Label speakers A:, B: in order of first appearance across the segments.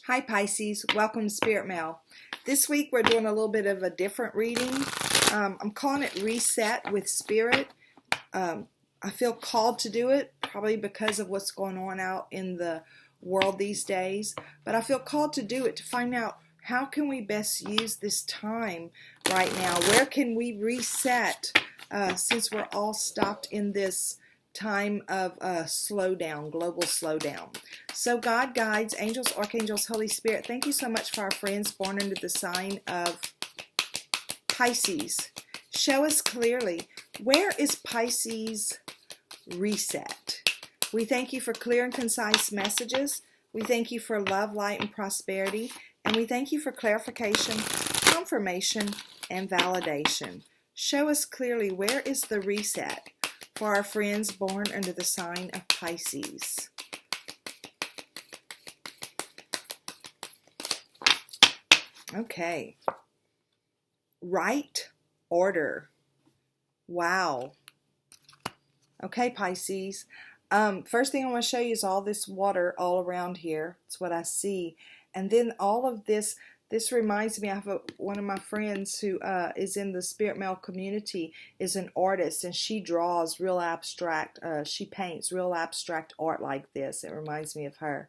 A: Hi Pisces, welcome to Spirit Mail. This week we're doing a little bit of a different reading. I'm calling it Reset with Spirit. I feel called to do it, probably because of what's going on out in the world these days. But I feel called to do it to find out how can we best use this time right now? Where can we reset since we're all stopped in this time of slowdown, global slowdown. So God, guides, angels, archangels, Holy Spirit, thank you so much for our friends born under the sign of Pisces. Show us clearly, where is Pisces reset? We thank you for clear and concise messages. We thank you for love, light, and prosperity. And we thank you for clarification, confirmation, and validation. Show us clearly, where is the reset for our friends born under the sign of Pisces? Okay. Right order. Wow. Okay, Pisces. First thing I want to show you is all this water all around here. It's what I see. And then all of this reminds me, I have one of my friends who is in the Spirit Mail community, is an artist, and she draws real abstract, she paints real abstract art like this. It reminds me of her.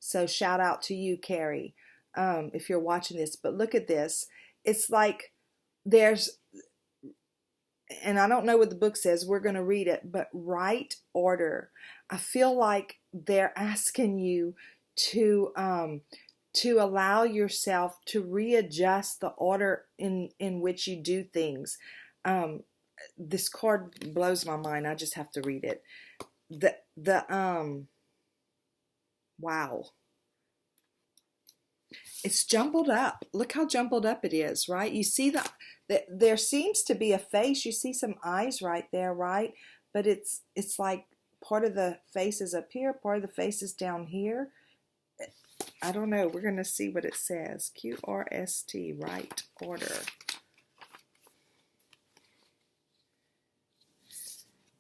A: So shout out to you, Carrie, if you're watching this. But look at this. It's like there's, and I don't know what the book says, we're going to read it, but right order. I feel like they're asking you to allow yourself to readjust the order in which you do things. This card blows my mind. I just have to read it. Wow. It's jumbled up. Look how jumbled up it is, right? You see there seems to be a face. You see some eyes right there, right? But it's like part of the face is up here, part of the face is down here. I don't know. We're going to see what it says. QRST, right order.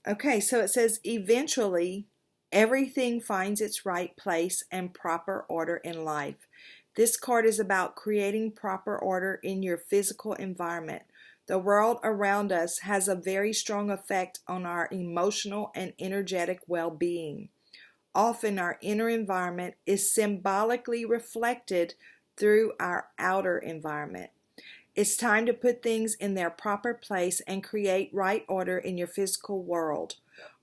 A: Okay, so it says, eventually, everything finds its right place and proper order in life. This card is about creating proper order in your physical environment. The world around us has a very strong effect on our emotional and energetic well-being. Often our inner environment is symbolically reflected through our outer environment. It's time to put things in their proper place and create right order in your physical world.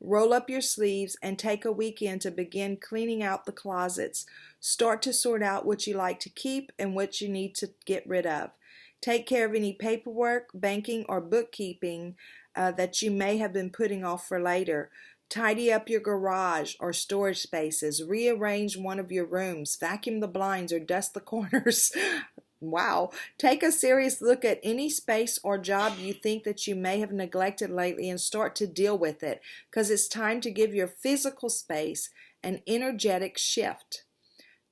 A: Roll up your sleeves and take a weekend to begin cleaning out the closets. Start to sort out what you like to keep and what you need to get rid of. Take care of any paperwork, banking, or bookkeeping that you may have been putting off for later. Tidy up your garage or storage spaces. Rearrange one of your rooms. Vacuum the blinds or dust the corners. Wow. Take a serious look at any space or job you think that you may have neglected lately and start to deal with it, because it's time to give your physical space an energetic shift.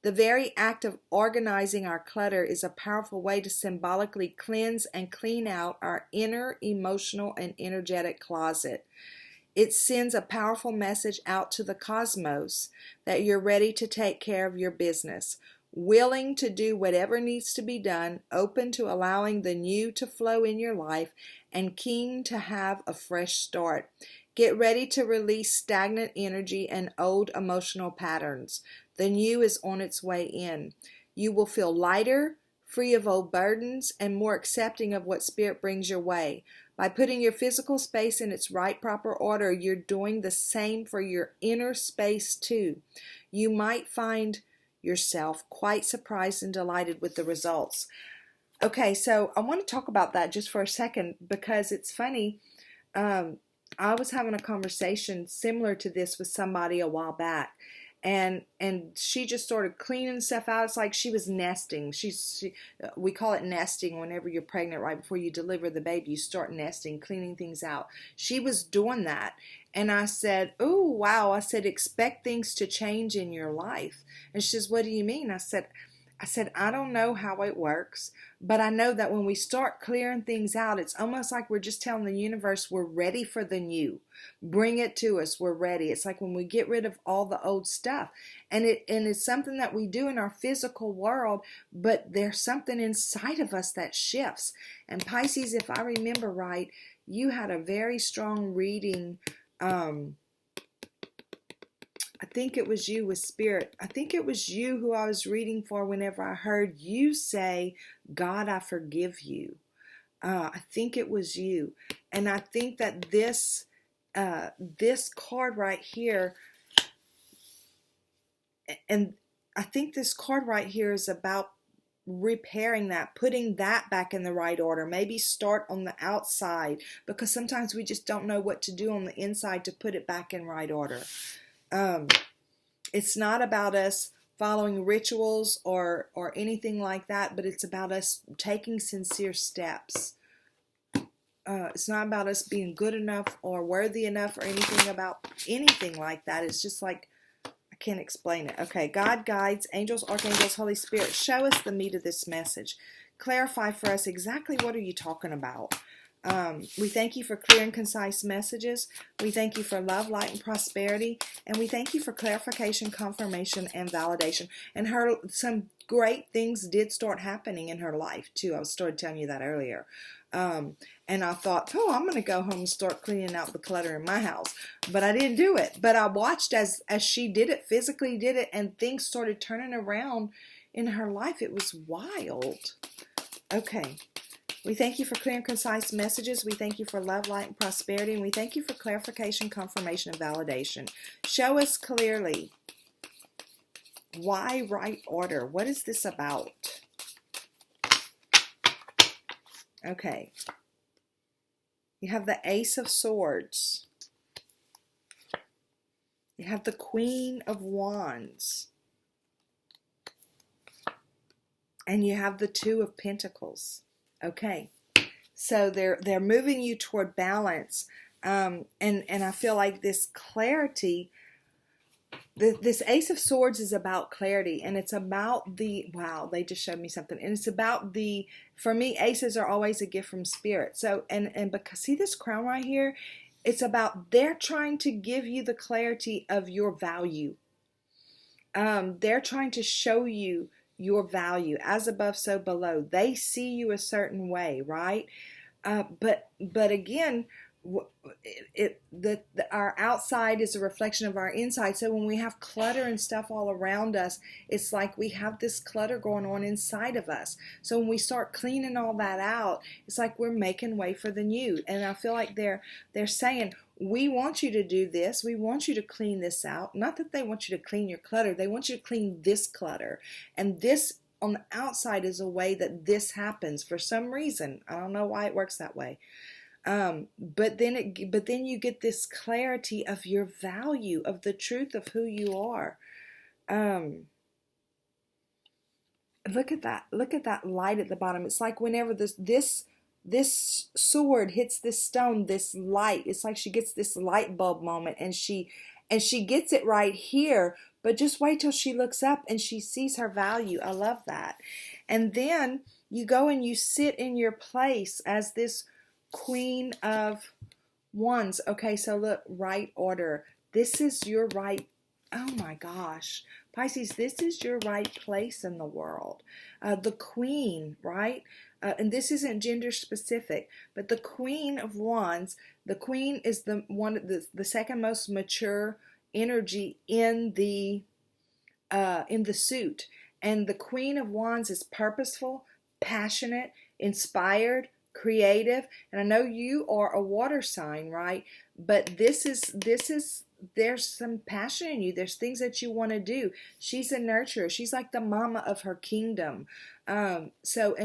A: The very act of organizing our clutter is a powerful way to symbolically cleanse and clean out our inner emotional and energetic closet. It sends a powerful message out to the cosmos that you're ready to take care of your business, willing to do whatever needs to be done, open to allowing the new to flow in your life, and keen to have a fresh start. Get ready to release stagnant energy and old emotional patterns. The new is on its way in. You will feel lighter, free of old burdens, and more accepting of what Spirit brings your way. By putting your physical space in its right, proper order, you're doing the same for your inner space too. You might find yourself quite surprised and delighted with the results. Okay, so I want to talk about that just for a second, because it's funny. I was having a conversation similar to this with somebody a while back, and she just started cleaning stuff out. It's like she was nesting. We call it nesting whenever you're pregnant, right before you deliver the baby. You start nesting, cleaning things out. She was doing that. And I said, oh, wow. I said, expect things to change in your life. And she says, what do you mean? I said, I said, I don't know how it works, but I know that when we start clearing things out, it's almost like we're just telling the universe we're ready for the new. Bring it to us. We're ready. It's like when we get rid of all the old stuff. And it's something that we do in our physical world, but there's something inside of us that shifts. And Pisces, if I remember right, you had a very strong reading. I think it was you with spirit. I think it was you who I was reading for whenever I heard you say, God, I forgive you. I think it was you. And I think that this card right here, and I think this card right here is about repairing that, putting that back in the right order. Maybe start on the outside, because sometimes we just don't know what to do on the inside to put it back in right order. It's not about us following rituals or anything like that, but it's about us taking sincere steps. It's not about us being good enough or worthy enough or anything like that. It's just like, I can't explain it. Okay, God, guides, angels, archangels, Holy Spirit, show us the meat of this message. Clarify for us exactly what are you talking about. We thank you for clear and concise messages. We thank you for love, light, and prosperity. And we thank you for clarification, confirmation, and validation. And some great things did start happening in her life, too. I started telling you that earlier. And I thought, oh, I'm going to go home and start cleaning out the clutter in my house. But I didn't do it. But I watched as she did it, physically did it, and things started turning around in her life. It was wild. Okay. We thank you for clear and concise messages. We thank you for love, light, and prosperity. And we thank you for clarification, confirmation, and validation. Show us clearly. Why right order? What is this about? Okay. You have the Ace of Swords. You have the Queen of Wands. And you have the Two of Pentacles. Okay, so they're moving you toward balance, and I feel like this clarity, this Ace of Swords is about clarity, and it's about wow, they just showed me something, and it's about for me, aces are always a gift from spirit. So, and because, see this crown right here, it's about they're trying to give you the clarity of your value. They're trying to show you your value, as above, so below. They see you a certain way, right? But again, our outside is a reflection of our inside. So when we have clutter and stuff all around us, it's like we have this clutter going on inside of us. So when we start cleaning all that out, it's like we're making way for the new. And I feel like they're saying, we want you to do this. We want you to clean this out. Not that they want you to clean your clutter. They want you to clean this clutter. And this on the outside is a way that this happens for some reason. I don't know why it works that way. But then you get this clarity of your value, of the truth of who you are. Look at that. Look at that light at the bottom. It's like whenever this sword hits this stone, this light, it's like she gets this light bulb moment, and she gets it right here, but just wait till she looks up and she sees her value. I love that. And then you go and you sit in your place as this Queen of Wands. Okay, so look, right order. This is your right, oh my gosh. Pisces, this is your right place in the world. The Queen, right? And this isn't gender specific, but the Queen of Wands, the Queen is the second most mature energy in the suit. And the Queen of Wands is purposeful, passionate, inspired, creative. And I know you are a water sign, right? But this is there's some passion in you. There's things that you want to do. She's a nurturer. She's like the mama of her kingdom. And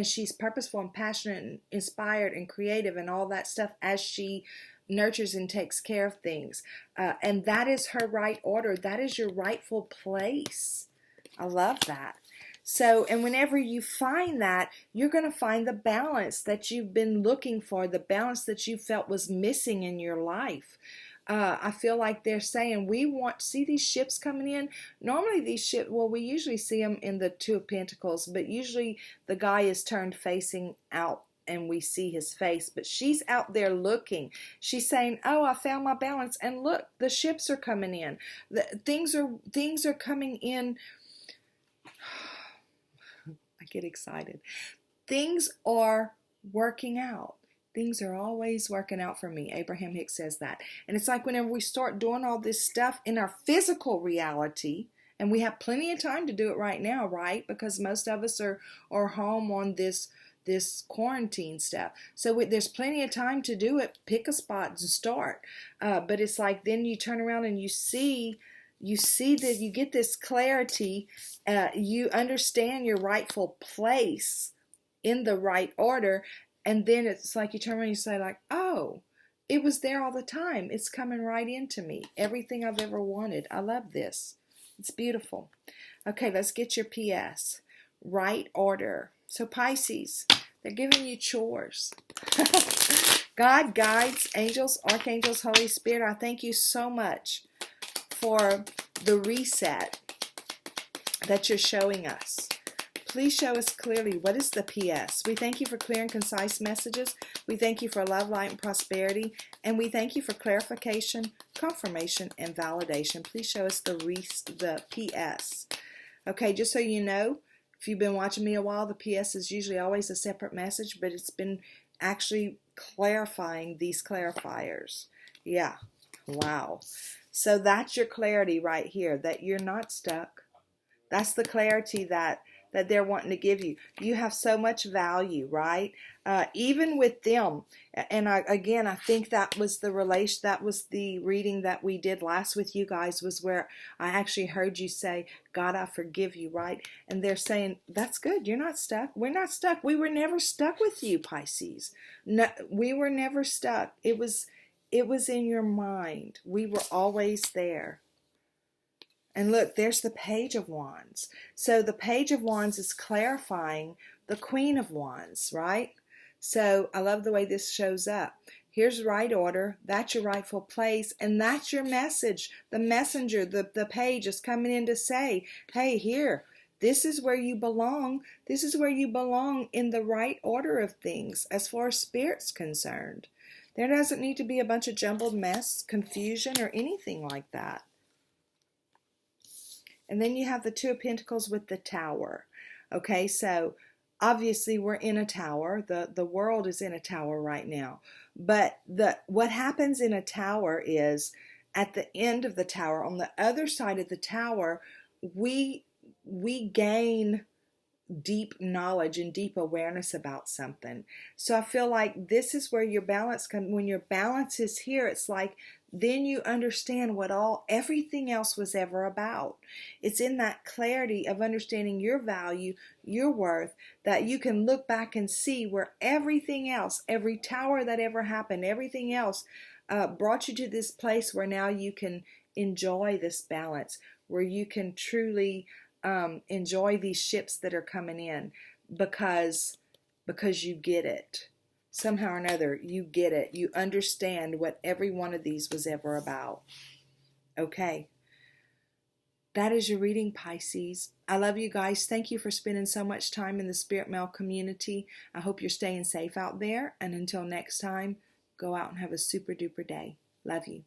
A: she's purposeful and passionate and inspired and creative and all that stuff as she nurtures and takes care of things. And that is her right order. That is your rightful place. I love that. So, and whenever you find that, you're going to find the balance that you've been looking for, the balance that you felt was missing in your life. I feel like they're saying we want to see these ships coming in. Normally these ships, well, we usually see them in the Two of Pentacles, but usually the guy is turned facing out and we see his face, but she's out there looking. She's saying, oh, I found my balance, and look, the ships are coming in. Things are coming in. I get excited. Things are working out. Things are always working out for me. Abraham Hicks says that. And it's like whenever we start doing all this stuff in our physical reality, and we have plenty of time to do it right now, right? Because most of us are home on this quarantine stuff. So there's plenty of time to do it. Pick a spot and start. But it's like then you turn around and you see that you get this clarity. You understand your rightful place in the right order. And then it's like you turn around and you say like, oh, it was there all the time. It's coming right into me. Everything I've ever wanted. I love this. It's beautiful. Okay, let's get your PS. Right order. So Pisces, they're giving you chores. God, guides, angels, archangels, Holy Spirit, I thank you so much for the reset that you're showing us. Please show us clearly what is the PS. We thank you for clear and concise messages. We thank you for love, light, and prosperity. And we thank you for clarification, confirmation, and validation. Please show us the PS. Okay, just so you know, if you've been watching me a while, the PS is usually always a separate message, but it's been actually clarifying these clarifiers. Yeah, wow. So that's your clarity right here, that you're not stuck. That's the clarity that they're wanting to give you. You have so much value, right? Even with them. And I think that was the reading that we did last with you guys, was where I actually heard you say, God, I forgive you, right? And they're saying, that's good. You're not stuck. We're not stuck. We were never stuck with you, Pisces. No, we were never stuck. It was in your mind. We were always there. And look, there's the Page of Wands. So the Page of Wands is clarifying the Queen of Wands, right? So I love the way this shows up. Here's right order. That's your rightful place. And that's your message. The messenger, the page is coming in to say, hey, here, this is where you belong. This is where you belong in the right order of things as far as Spirit's concerned. There doesn't need to be a bunch of jumbled mess, confusion, or anything like that. And then you have the Two of Pentacles with the Tower. Okay, so obviously we're in a tower. The world is in a tower right now. But what happens in a tower is at the end of the tower, on the other side of the tower, we gain deep knowledge and deep awareness about something. So I feel like this is where your balance comes. When your balance is here, it's like then you understand what everything else was ever about. It's in that clarity of understanding your value, your worth, that you can look back and see where everything else, every tower that ever happened, everything else brought you to this place where now you can enjoy this balance, where you can truly enjoy these ships that are coming in because you get it. Somehow or another, you get it. You understand what every one of these was ever about. Okay. That is your reading, Pisces. I love you guys. Thank you for spending so much time in the Spirit Mail community. I hope you're staying safe out there. And until next time, go out and have a super duper day. Love you.